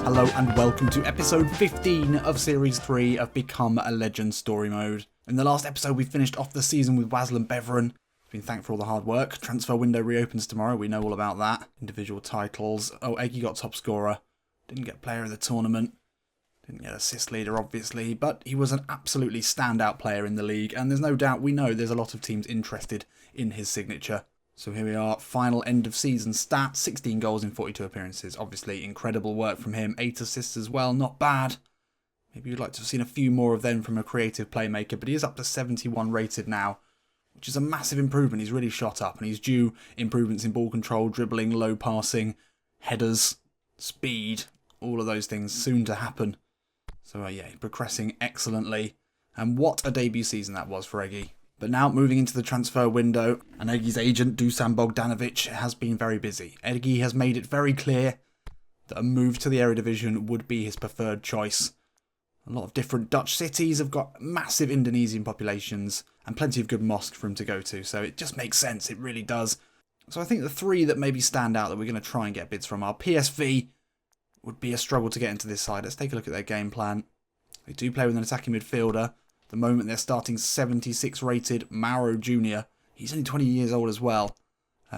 Hello and welcome to episode 15 of series 3 of Become a Legend Story Mode. In the last episode we finished off the season with Wazl and Beveren. Been thanked for all the hard work. Transfer window reopens tomorrow, we know all about that. Individual titles. Oh, Eggy got top scorer. Didn't get player of the tournament. Didn't get assist leader obviously, but he was an absolutely standout player in the league and there's no doubt we know there's a lot of teams interested in his signature. So here we are, final end of season stats, 16 goals in 42 appearances. Obviously incredible work from him, 8 assists as well, not bad. Maybe you'd like to have seen a few more of them from a creative playmaker, but he is up to 71 rated now, which is a massive improvement. He's really shot up and he's due improvements in ball control, dribbling, low passing, headers, speed, all of those things soon to happen. So yeah, progressing excellently. And what a debut season that was for Eggy. But now moving into the transfer window, and Eggy's agent Dusan Bogdanovic has been very busy. Eggy has made it very clear that a move to the Eredivisie would be his preferred choice. A lot of different Dutch cities have got massive Indonesian populations and plenty of good mosques for him to go to, so it just makes sense, it really does. So I think the three that maybe stand out that we're going to try and get bids from are PSV. Would be a struggle to get into this side. Let's take a look at their game plan. They do play with an attacking midfielder. At the moment they're starting 76 rated Mauro Jr. He's only 20 years old as well.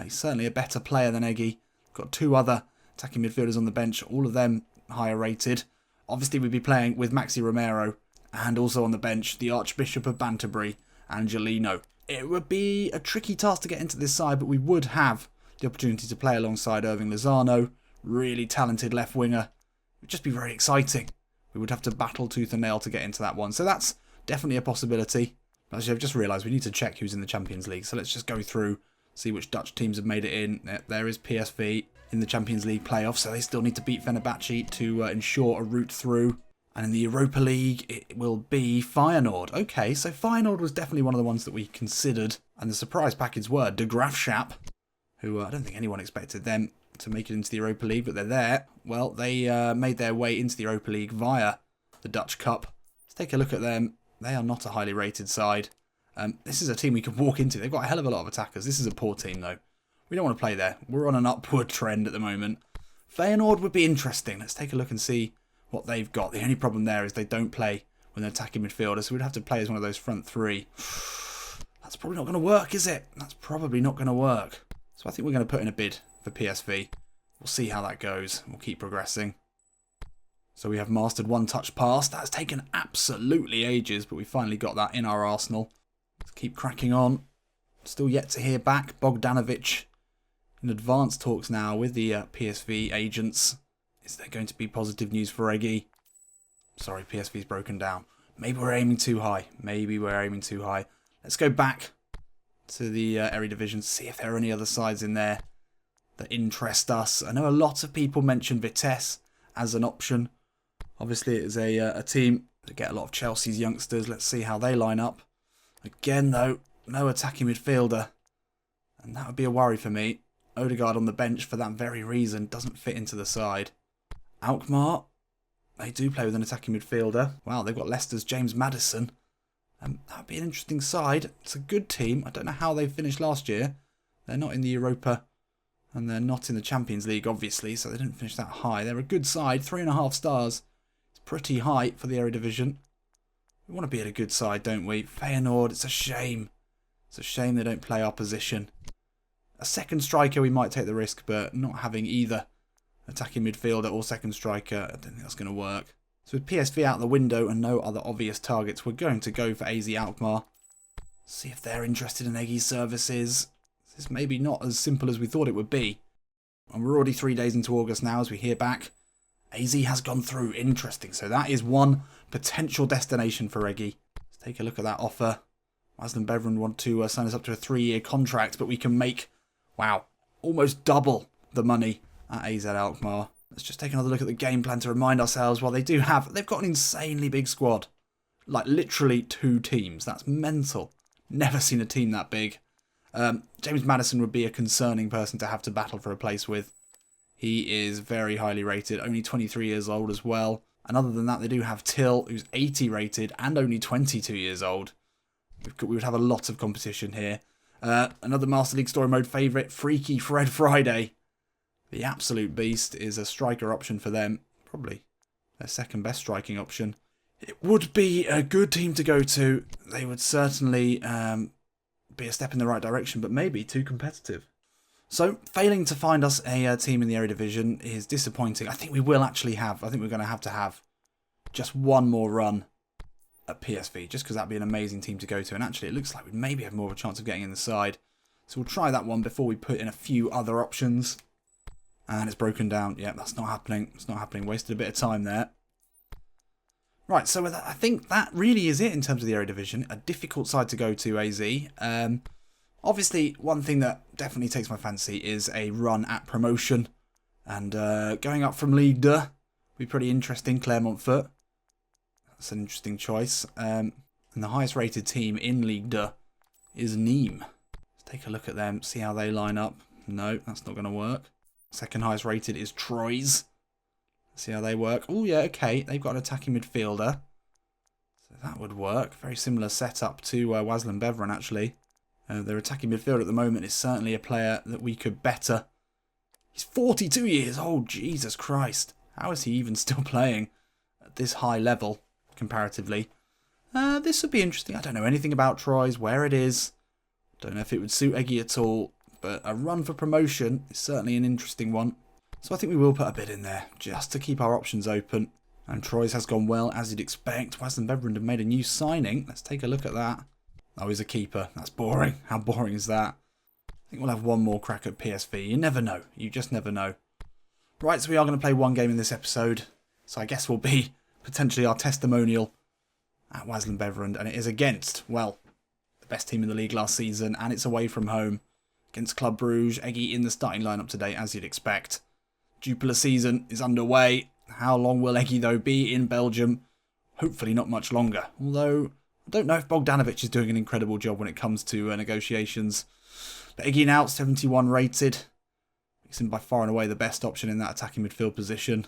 He's certainly a better player than Eggy. Got two other attacking midfielders on the bench, all of them higher rated. Obviously we'd be playing with Maxi Romero and also on the bench the Archbishop of Banterbury, Angelino. It would be a tricky task to get into this side, but we would have the opportunity to play alongside Irving Lozano. Really talented left winger. It would just be very exciting. We would have to battle tooth and nail to get into that one. So that's definitely a possibility. Actually, I've just realised we need to check who's in the Champions League. So let's just go through, see which Dutch teams have made it in. There is PSV in the Champions League playoffs. So they still need to beat Fenerbahce to ensure a route through. And in the Europa League, it will be Feyenoord. Okay, so Feyenoord was definitely one of the ones that we considered. And the surprise package were De Graafschap, who I don't think anyone expected them to make it into the Europa League, but they're there. Well, they made their way into the Europa League via the Dutch Cup. Let's take a look at them. They are not a highly rated side. This is a team we could walk into. They've got a hell of a lot of attackers. This is a poor team, though. We don't want to play there. We're on an upward trend at the moment. Feyenoord would be interesting. Let's take a look and see what they've got. The only problem there is they don't play with an attacking midfielder, so we'd have to play as one of those front three. That's probably not going to work, is it? That's probably not going to work. So I think we're going to put in a bid for PSV. We'll see how that goes. We'll keep progressing. So we have mastered one touch pass. That's taken absolutely ages, but we finally got that in our arsenal. Let's keep cracking on. Still yet to hear back. Bogdanovic in advanced talks now with the PSV agents. Is there going to be positive news for Eggy? Sorry, PSV's broken down. Maybe we're aiming too high. Maybe we're aiming too high. Let's go back to the Eredivisie, see if there are any other sides in there that interest us. I know a lot of people mention Vitesse as an option. Obviously, it is a team that get a lot of Chelsea's youngsters. Let's see how they line up. Again, though, no attacking midfielder. And that would be a worry for me. Odegaard on the bench for that very reason doesn't fit into the side. Alkmaar, they do play with an attacking midfielder. Wow, they've got Leicester's James Maddison. That would be an interesting side. It's a good team. I don't know how they finished last year. They're not in the Europa and they're not in the Champions League, obviously, so they didn't finish that high. They're a good side, 3.5 stars. It's pretty high for the Eredivisie. We want to be at a good side, don't we? Feyenoord, it's a shame. It's a shame they don't play our position. A second striker, we might take the risk, but not having either attacking midfielder or second striker, I don't think that's going to work. So with PSV out the window and no other obvious targets, we're going to go for AZ Alkmaar. See if they're interested in Eggy's services. This is maybe not as simple as we thought it would be. And we're already 3 days into August now as we hear back. AZ has gone through. Interesting. So that is one potential destination for Eggy. Let's take a look at that offer. Wazl and Beveren want to sign us up to a 3-year contract, but we can make, wow, almost double the money at AZ Alkmaar. Let's just take another look at the game plan to remind ourselves. Well, they've got an insanely big squad. Like literally 2 teams. That's mental. Never seen a team that big. James Maddison would be a concerning person to have to battle for a place with. He is very highly rated, only 23 years old as well. And other than that, they do have Till, who's 80 rated and only 22 years old. We would have a lot of competition here. Another Master League Story Mode favourite, Freaky Fred Friday. The absolute beast is a striker option for them. probably their second best striking option. It would be a good team to go to. They would certainly be a step in the right direction, but maybe too competitive. So, failing to find us a team in the area division is disappointing. I think we will actually have, I think we're going to have just one more run at PSV, just because that'd be an amazing team to go to. And actually, it looks like we'd maybe have more of a chance of getting in the side. So we'll try that one before we put in a few other options. And it's broken down. Yeah, that's not happening. It's not happening. Wasted a bit of time there. Right, so I think that really is it in terms of the area division. A difficult side to go to, AZ. Obviously, one thing that definitely takes my fancy is a run at promotion. And going up from Ligue 2 would be pretty interesting. Clermont Foot. That's an interesting choice. And the highest rated team in Ligue 2 is Nîmes. Let's take a look at them, see how they line up. No, that's not going to work. Second highest rated is Troyes. See how they work. Oh, yeah, okay. They've got an attacking midfielder. So that would work. Very similar setup to Waasland Beveren, actually. Their attacking midfielder at the moment is certainly a player that we could better. He's 42 years old. Jesus Christ. How is he even still playing at this high level, comparatively? This would be interesting. I don't know anything about Troyes, where it is. Don't know if it would suit Eggy at all. But a run for promotion is certainly an interesting one. So I think we will put a bid in there, just to keep our options open. And Troyes has gone well, as you'd expect. Waasland Beveren have made a new signing. Let's take a look at that. Oh, he's a keeper. That's boring. How boring is that? I think we'll have one more crack at PSV. You never know. You just never know. Right, so we are going to play one game in this episode. So I guess will be potentially our testimonial at Waasland Beveren. And it is against, well, the best team in the league last season. And it's away from home against Club Brugge. Eggy in the starting lineup today, as you'd expect. Jupiler season is underway. How long will Eggy, though, be in Belgium? Hopefully not much longer. Although, I don't know if Bogdanovic is doing an incredible job when it comes to negotiations. But Eggy now, 71 rated. Makes him by far and away the best option in that attacking midfield position.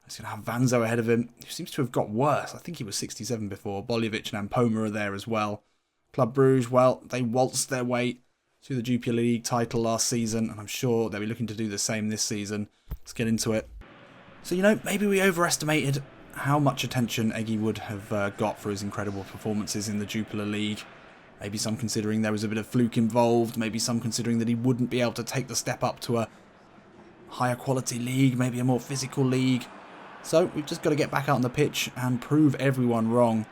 He's going to have Vanzo ahead of him, who seems to have got worse. I think he was 67 before. Boljevic and Ampoma are there as well. Club Brugge, well, they waltzed their way to the Jupiler League title last season, and I'm sure they'll be looking to do the same this season. Let's get into it. So, you know, maybe we overestimated how much attention Eggy would have got for his incredible performances in the Jupiler League. Maybe some considering there was a bit of fluke involved, maybe some considering that he wouldn't be able to take the step up to a higher quality league, maybe a more physical league. So we've just got to get back out on the pitch and prove everyone wrong.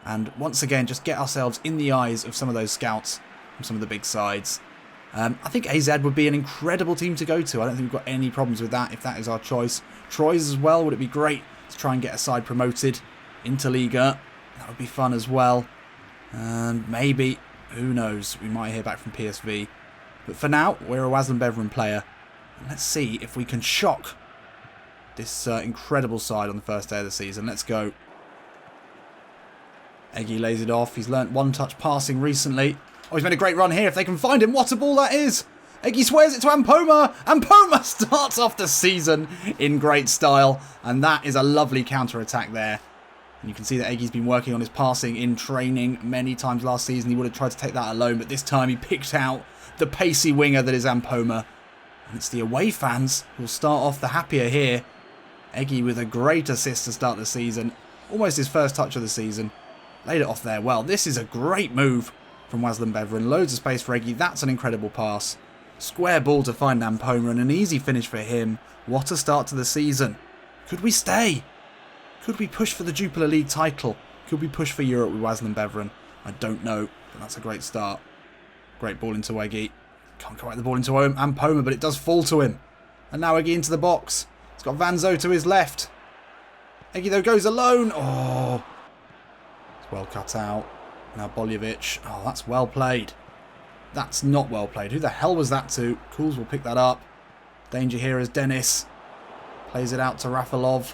And once again, just get ourselves in the eyes of some of those scouts from some of the big sides. I think AZ would be an incredible team to go to. I don't think we've got any problems with that if that is our choice. Troyes as well, would it be great to try and get a side promoted into Liga? That would be fun as well. And maybe, who knows, we might hear back from PSV. But for now, we're a Waasland Beveren player. And let's see if we can shock this incredible side on the first day of the season. Let's go. Eggy lays it off. He's learnt one-touch passing recently. Oh, he's made a great run here. If they can find him, what a ball that is. Eggy swears it to Ampoma. Ampoma starts off the season in great style. And that is a lovely counter-attack there. And you can see that Eggy's been working on his passing in training many times last season. He would have tried to take that alone, but this time he picked out the pacey winger that is Ampoma. And it's the away fans who will start off the happier here. Eggy with a great assist to start the season. Almost his first touch of the season. Laid it off there well. This is a great move from Waasland Beveren. Loads of space for Eggy. That's an incredible pass. Square ball to find Ampoma and an easy finish for him. What a start to the season. Could we stay? Could we push for the Jupiler League title? Could we push for Europe with Waasland Beveren? I don't know, but that's a great start. Great ball into Eggy. Can't quite the ball into Ampoma, but it does fall to him. And now Eggy into the box. He's got Vanzo to his left. Eggy, though, goes alone. Oh, it's well cut out. Now Boljevic. Oh, that's well played. That's not well played. Who the hell was that to? Cools will pick that up. Danger here as Dennis plays it out to Rafalov.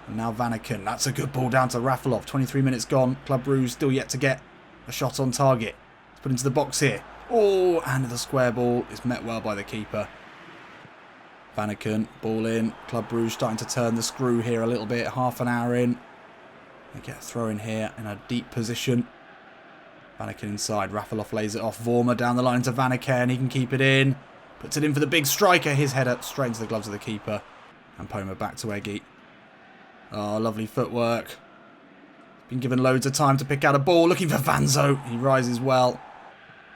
And now Vanaken. That's a good ball down to Rafalov. 23 minutes gone. Club Brugge still yet to get a shot on target. It's put into the box here. Oh, and the square ball is met well by the keeper. Vanaken, ball in. Club Brugge starting to turn the screw here a little bit. Half an hour in. They get a throw in here in a deep position. Vanaken inside. Rafalov lays it off. Vormer down the line to Vanaken. He can keep it in. Puts it in for the big striker. His header straight into the gloves of the keeper. And Poma back to Eggy. Oh, lovely footwork. Been given loads of time to pick out a ball. Looking for Vanzo. He rises well.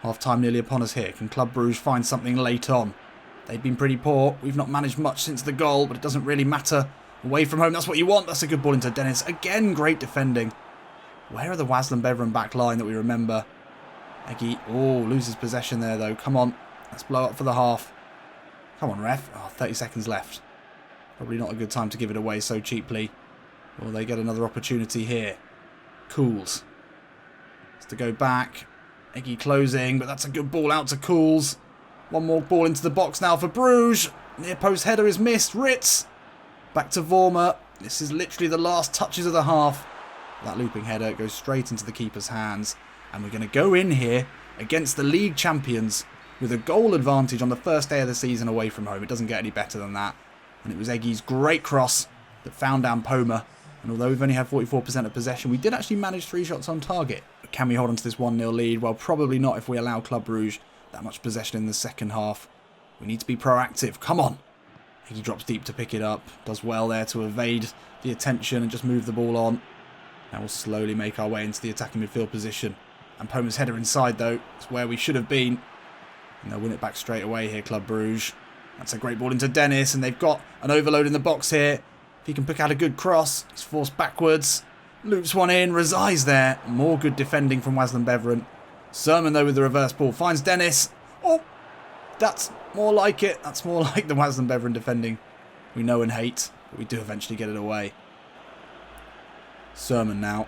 Half time nearly upon us here. Can Club Brugge find something late on? They've been pretty poor. We've not managed much since the goal, but it doesn't really matter. Away from home, that's what you want. That's a good ball into Dennis. Again, great defending. Where are the Wasland-Beveren back line that we remember? Eggy, oh, loses possession there though. Come on, let's blow up for the half. Come on, ref. Oh, 30 seconds left. Probably not a good time to give it away so cheaply. Will they get another opportunity here? Cools. Has to go back. Eggy closing, but that's a good ball out to Cools. One more ball into the box now for Bruges. Near post header is missed. Ritz. Back to Vormer. This is literally the last touches of the half. That looping header goes straight into the keeper's hands. And we're going to go in here against the league champions with a goal advantage on the first day of the season away from home. It doesn't get any better than that. And it was Eggy's great cross that found down Poma. And although we've only had 44% of possession, we did actually manage 3 shots on target. But can we hold on to this 1-0 lead? Well, probably not if we allow Club Brugge that much possession in the second half. We need to be proactive. Come on. Eggy drops deep to pick it up. Does well there to evade the attention and just move the ball on. Now we'll slowly make our way into the attacking midfield position. And Poma's header inside though. It's where we should have been. And they'll win it back straight away here, Club Brugge. That's a great ball into Dennis. And they've got an overload in the box here. If he can pick out a good cross. He's forced backwards. Loops one in. Rezai's there. More good defending from Wasland-Beveren. Sermon though with the reverse ball. Finds Dennis. Oh! That's more like it. That's more like the Wasland-Beveren defending we know and hate. But we do eventually get it away. Sermon now.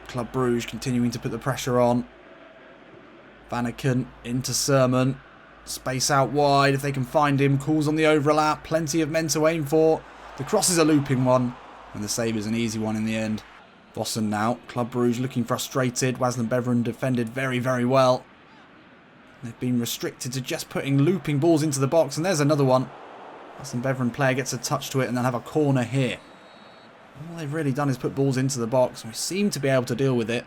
Club Brugge continuing to put the pressure on. Vanaken into Sermon. Space out wide if they can find him. Calls on the overlap. Plenty of men to aim for. The cross is a looping one. And the save is an easy one in the end. Vossen now. Club Brugge looking frustrated. Wasland-Beveren defended very, very well. They've been restricted to just putting looping balls into the box. And there's another one. Wasland-Beveren player gets a touch to it and they'll have a corner here. All they've really done is put balls into the box. And we seem to be able to deal with it.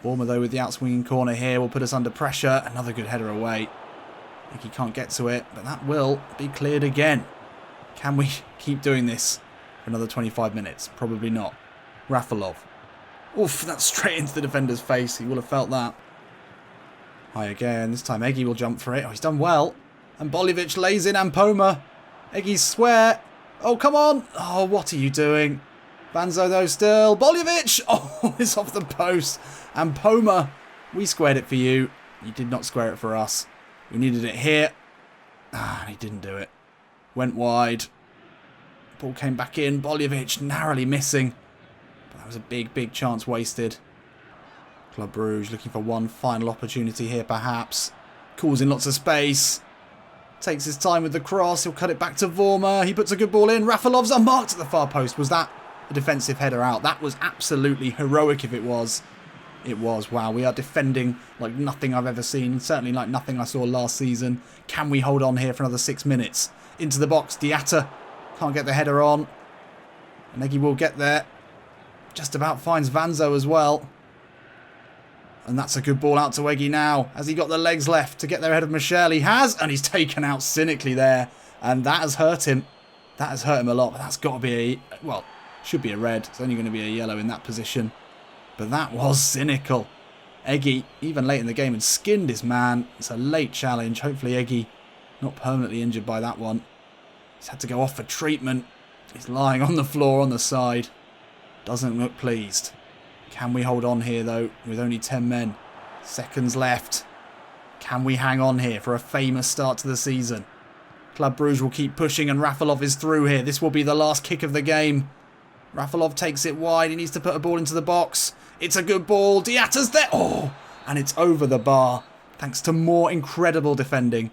Vormer though with the outswinging corner here will put us under pressure. Another good header away. I think he can't get to it. But that will be cleared again. Can we keep doing this for another 25 minutes? Probably not. Rafalov. Oof, that's straight into the defender's face. He will have felt that. High again. This time Eggy will jump for it. Oh, he's done well. And Boljevic lays in Ampoma. Eggy's square. Oh, come on. Oh, what are you doing? Vanzo though still. Boljevic. Oh, it's off the post. Ampoma. We squared it for you. You did not square it for us. We needed it here. Ah, he didn't do it. Went wide. Ball came back in. Boljevic narrowly missing. But that was a big, big chance wasted. Club Brugge looking for one final opportunity here perhaps. Calls in lots of space. Takes his time with the cross. He'll cut it back to Vormer. He puts a good ball in. Rafalov's unmarked at the far post. Was that a defensive header out? That was absolutely heroic if it was. It was. Wow, we are defending like nothing I've ever seen. Certainly like nothing I saw last season. Can we hold on here for another 6 minutes? Into the box. Diatta can't get the header on. And Eggy will get there. Just about finds Vanzo as well. And that's a good ball out to Eggy now. Has he got the legs left to get there ahead of Michel? He has. And he's taken out cynically there. And that has hurt him. That has hurt him a lot. But that's got to be a... Well, should be a red. It's only going to be a yellow in that position. But that was cynical. Eggy, even late in the game, had skinned his man. It's a late challenge. Hopefully Eggy not permanently injured by that one. He's had to go off for treatment. He's lying on the floor on the side. Doesn't look pleased. Can we hold on here, though, with only 10 men? Seconds left. Can we hang on here for a famous start to the season? Club Brugge will keep pushing, and Rafalov is through here. This will be the last kick of the game. Rafalov takes it wide. He needs to put a ball into the box. It's a good ball. Diatta's there. Oh, and it's over the bar, thanks to more incredible defending.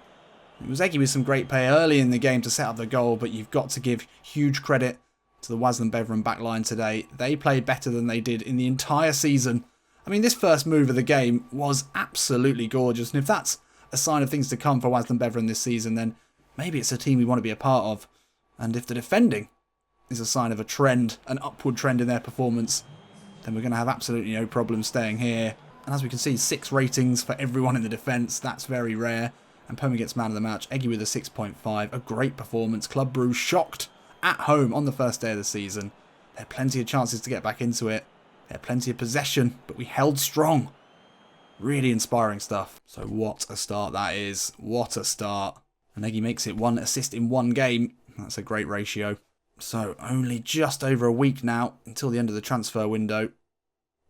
It was Eggy with some great play early in the game to set up the goal, but you've got to give huge credit to the Wasland-Beveren backline today. They played better than they did in the entire season. I mean, this first move of the game was absolutely gorgeous, and if that's a sign of things to come for Wasland-Beveren this season, then maybe it's a team we want to be a part of. And if the defending is a sign of a trend, an upward trend in their performance, then we're going to have absolutely no problem staying here. And as we can see, 6 ratings for everyone in the defence. That's very rare. And Poma gets man of the match. Eggy with a 6.5. A great performance. Club Brugge shocked at home on the first day of the season. They had plenty of chances to get back into it. They had plenty of possession, but we held strong. Really inspiring stuff. So what a start that is. What a start. And Eggy makes it 1 assist in 1 game. That's a great ratio. So only just over a week now until the end of the transfer window.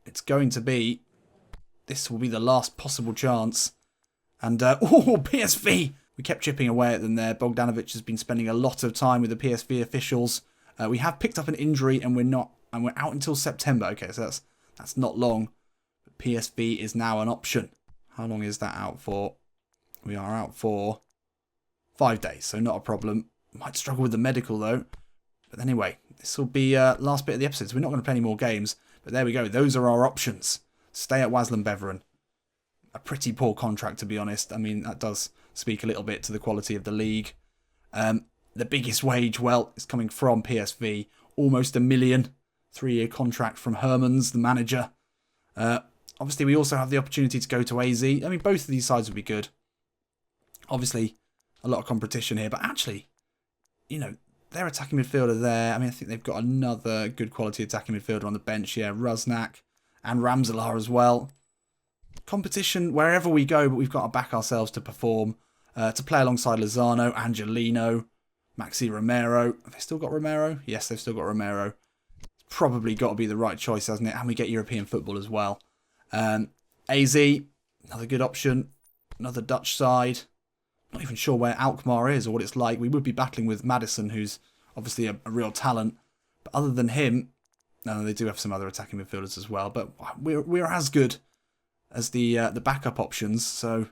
It's going to be... This will be the last possible chance. And, PSV! We kept chipping away at them there. Bogdanovic has been spending a lot of time with the PSV officials. We have picked up an injury and we're out until September. Okay, so that's not long. But PSV is now an option. How long is that out for? We are out for 5 days, so not a problem. Might struggle with the medical though. But anyway, this will be last bit of the episode. So we're not going to play any more games. But there we go. Those are our options. Stay at Wasland Beveren. A pretty poor contract, to be honest. I mean, that does speak a little bit to the quality of the league. The biggest wage, well, is coming from PSV. Almost $1 million. 3-year contract from Hermans, the manager. Obviously, we also have the opportunity to go to AZ. I mean, both of these sides would be good. Obviously, a lot of competition here. But actually, you know, their attacking midfielder there. I mean, I think they've got another good quality attacking midfielder on the bench. Yeah, Rusnak and Ramselaar as well. Competition wherever we go, but we've got to back ourselves to perform. To play alongside Lozano, Angelino, Maxi Romero. Have they still got Romero? Yes, they've still got Romero. It's probably got to be the right choice, hasn't it? And we get European football as well. AZ, another good option. Another Dutch side. Not even sure where Alkmaar is or what it's like. We would be battling with Madison, who's obviously a real talent. But other than him, no, they do have some other attacking midfielders as well. But we're as good as the backup options, so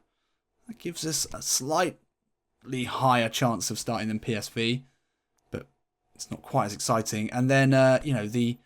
that gives us a slightly higher chance of starting than PSV, but it's not quite as exciting. And then, the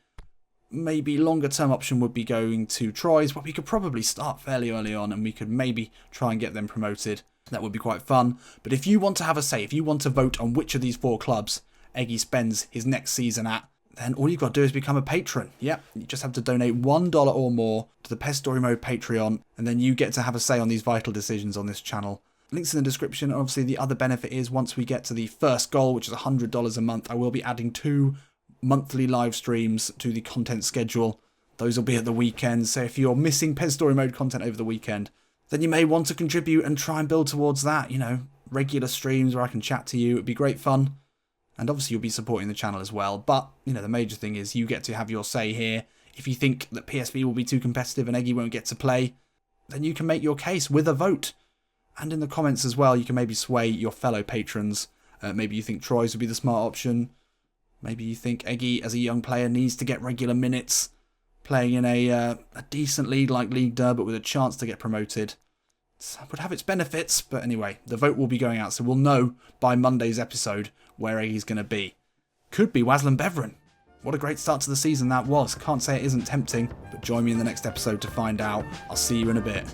maybe longer term option would be going to Troyes, but we could probably start fairly early on and we could maybe try and get them promoted. That would be quite fun. But if you want to have a say, if you want to vote on which of these 4 clubs Eggy spends his next season at, then all you've got to do is become a patron. Yep, you just have to donate $1 or more to the PES Story Mode Patreon, and then you get to have a say on these vital decisions on this channel. Links in the description. Obviously, the other benefit is once we get to the first goal, which is $100 a month, I will be adding 2 monthly live streams to the content schedule. Those will be at the weekends, so if you're missing PES Story Mode content over the weekend, then you may want to contribute and try and build towards that. You know, regular streams where I can chat to you. It'd be great fun. And obviously you'll be supporting the channel as well. But, you know, the major thing is you get to have your say here. If you think that PSV will be too competitive and Eggy won't get to play, then you can make your case with a vote. And in the comments as well, you can maybe sway your fellow patrons. Maybe you think Troyes would be the smart option. Maybe you think Eggy, as a young player, needs to get regular minutes playing in a decent league like Ligue 2, but with a chance to get promoted. It would have its benefits, but anyway, the vote will be going out, so we'll know by Monday's episode where Eggy's going to be. Could be Wasland Beveren. What a great start to the season that was. Can't say it isn't tempting, but join me in the next episode to find out. I'll see you in a bit.